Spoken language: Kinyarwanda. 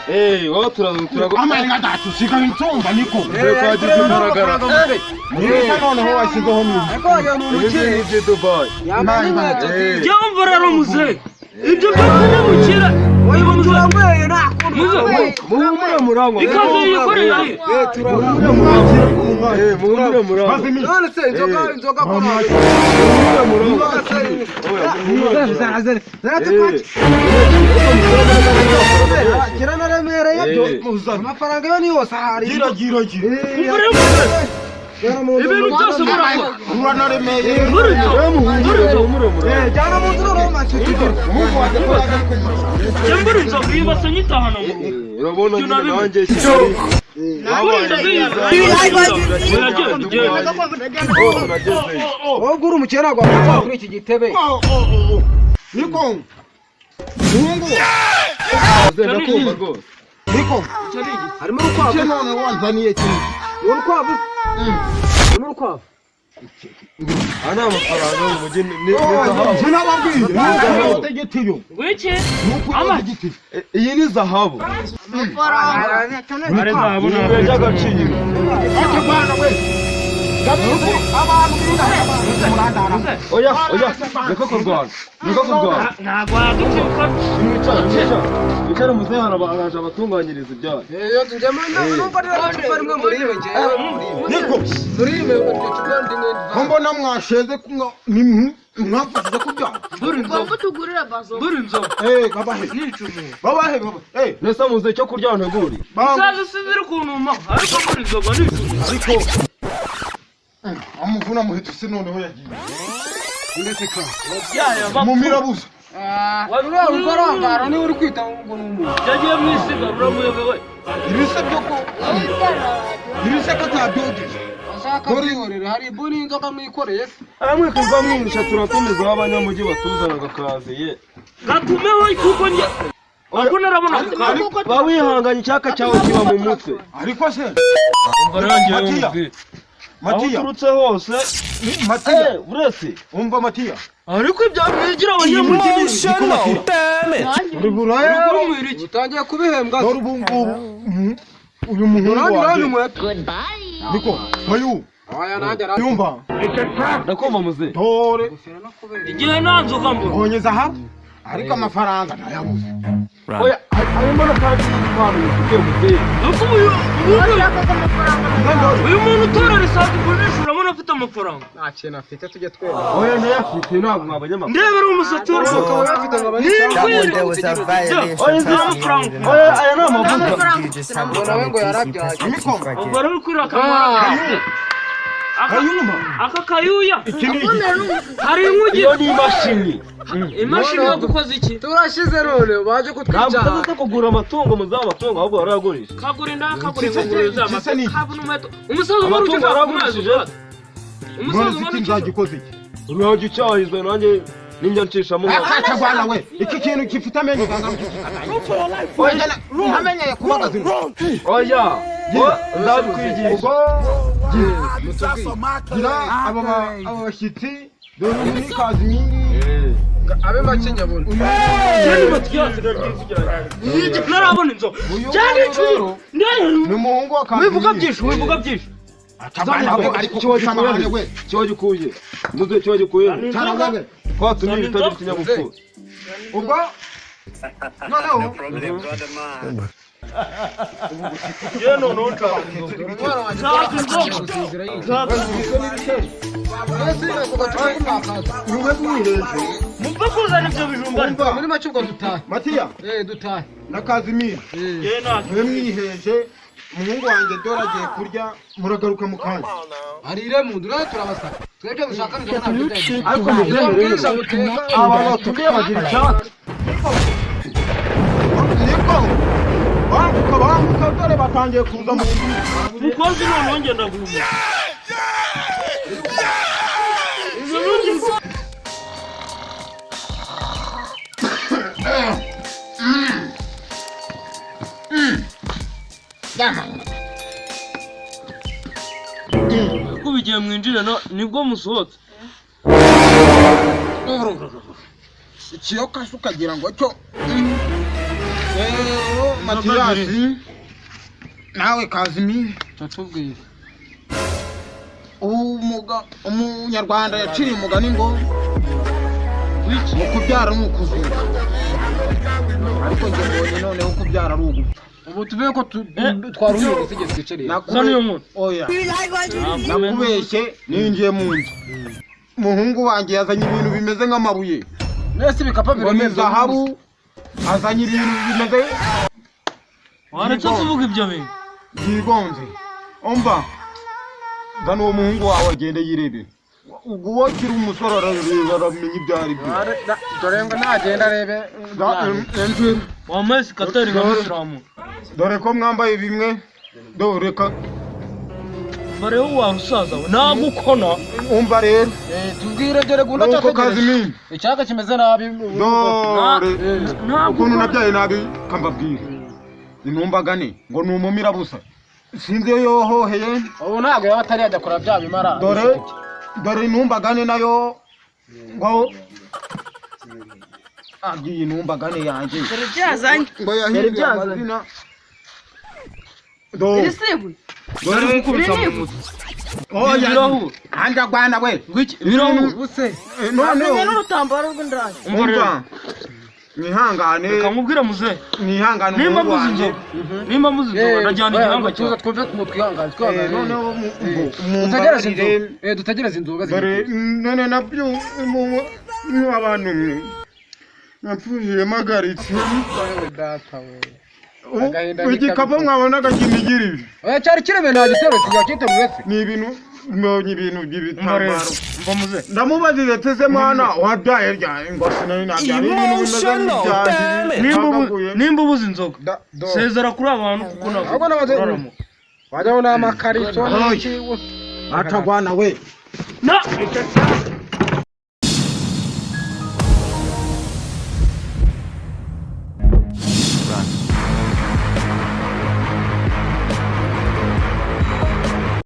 wowe turago amarenga datu siga insomba niko kwa gize imbaraga noneho washyizeho mwiza ni Dubai Jambo rero muze ibyo byakunda gukira turambuye nakunda muhumure murangwa ikaze yikoreye muhumure murangwa none se inzoga kwa kirana remereye amafaranga yo ni yose ahari gira ibintu byose murakora uranaremeye jana mu nzuro romantique Jambo inzo bibase nyitahana mu urabona nyine nanjye ogura umukera gwa kuri iki gitebe niko mungu ndakumva rwose niko harimo urukwavu none wanzaniye kintu urukwavu urukwavu ana amafaranga mu mujyi ni sinababwiye utegetiyo wiki iyi ni zahabu ari zahabu na y'agaciro akabana we oya niko kurwana ntabwo yaducyuka wicara muzehe araje abatunganyiriza ibyayo yo tujyamo numva rero tupa rimwe muri iwe nge niko muri iwe iryo tupa ndimwe mbona mwasheze mwafashije kubyara buri inzo babahe nese muze cyo kurya nteguri saza sizira kunuma ariko buri inzo ngo ni ariko amuvuna muheto se noneho yagiye ndetse ka mu mirabuza uriya ukorangara niwe uri kwita ngo ni umuntu yagiye mu isiga uramuyobewe ibise byo ko ibise ko atadogeje ashaka kwihorera hari ibu n'inzoka mwikoreye se amwe kuva mwinisha turatumizaho abanyamujyi batuzanaga kaziye gatumeho kuko njye ubwo narabona bawihanganye icyaka cyawe kiba mu mutwe ariko se Matiya uturutse hose Matiya uretse umva Matiya ariko ibyo mwigira abanyamujyi uri buraya utangiye kubihembwa dore ubu ngubu uyu muhungu wanjye niko mayu aya nanjye yumva ndakumva muze dore igihe nanzoga mbona ubonye zahabu ariko amafaranga ntayabuze oya harimo no kandi n'intwaro tugiye muze nuko uyu muntu utorera isazi kunisha urabona afite amafaranga nta kintu afite tujye twera oya ntayafite ntabwo mwabanyamaguru ndebera umusatsi ukaba uyafite ngo amafaranga oya aya ni amavuta nawe ngo yarabyaye ubwo rero kuri akamara aka kayuya hari inkugi iyo ni imashini imashini yo gukoza iki turashize none baje ntabwo utazi kugura amatungo muzaba amatungo ahubwo warayagurisha kagura inda kagura ingurube z'amatungo umusaza amatungo waragurishije umusaza iki nzagikoze iki urajya ucyahizwe nanjye ninjya nshishamo akabana we iki kintu gifite amenyo amenyeye kubagaza oya ndabikwigisha gira aba bashyitsi dore ni Kazimiri abe make nyabona cyane batyaze ngiye narabona inzo cyane icuro ni umuhungu wa Kazimiri wivuga byinshi akabana we ariko cyamahane we cyo gikuye muze cyo gikuye cyarawe kwa tumiri itagira ikinyabupfura ubwo noneho yeno nonka mumva kuzana ibyo bijumba muri make ubwo dutahe Matiya dutahe na Kazimiri mwe mwiheje umuhungu wanjye dore agiye kurya muragaruka mu kanya harire mu nzu rero turabasaka twebwe dushaka nibyo ntabyo ariko mubyemere aba batumiye bagira icyaka niko banguka dore batangiye kuza mu nzu mukozi none ngenda guhuma ko bigiye mwinjirana nibwo musohotse ikiyoka ukagira ngo cyo Matiyasi nawe Kazimiri Tatubwiye. umunyarwanda yaciriye umugani ngo mu kubyara ni ukuzura ariko njye mbonye noneho kubyara ari ugupfa Ubu tuvuye ko twaruye gusigeze twicariye. oya nakubeshye ninjiye mu nzu umuhungu wanjye yazanye ibintu bimeze nk'amabuye Nese bikapa biremeza zahabu azanye ibintu bimeze waretse kuvuga ibyo bintu byigonze umva gano uwo muhungu wawe agende yirebe ubwo wakiri umusore arareba aramenya ibyo ari byo dore ngo nagenda arebe wamese katari nka Musiramu dore ko mwambaye bimwe dore ka bare wa rusaza nagukona umva rero tubwire dore gunda cyako Kazimiri icyaka kimeze nabi dore ukuntu nabyaye nabi kambabwira intumbagane ngo ni umumira busa sinzi yohoheye ubu ntabwo yaba atari yajya kora bya bimara dore intumbagane nayo ngo agiye intumbagane yanjye dore byazanye ngo yahiye amazina iri sibu dore gukubita mu mutwe oya anja gwana we birahu none n'urutambaro rw'indani umva nihangane kamubwira muze nihangane nimba muzinzo nimba muzinzo najyana igihanga cyo twumve kumutwihangana none dutagereza inzoga dore none nabyo mu abantu napfuye magaritse igikapu mwabonaga kinigirije oya cyari kireme nta gitero kijya kiteruwese ni ibintu mbonye ibintu by'ibitambaro mbamuze ndamubajije teze mwana wabyaye ryari ngo sinari nabyara ibintu bimeze nk'ibyanjye nimba ubuze inzoga sezera kuri abantu kuko ntabwo wajyaho n'amakarito atagwana we na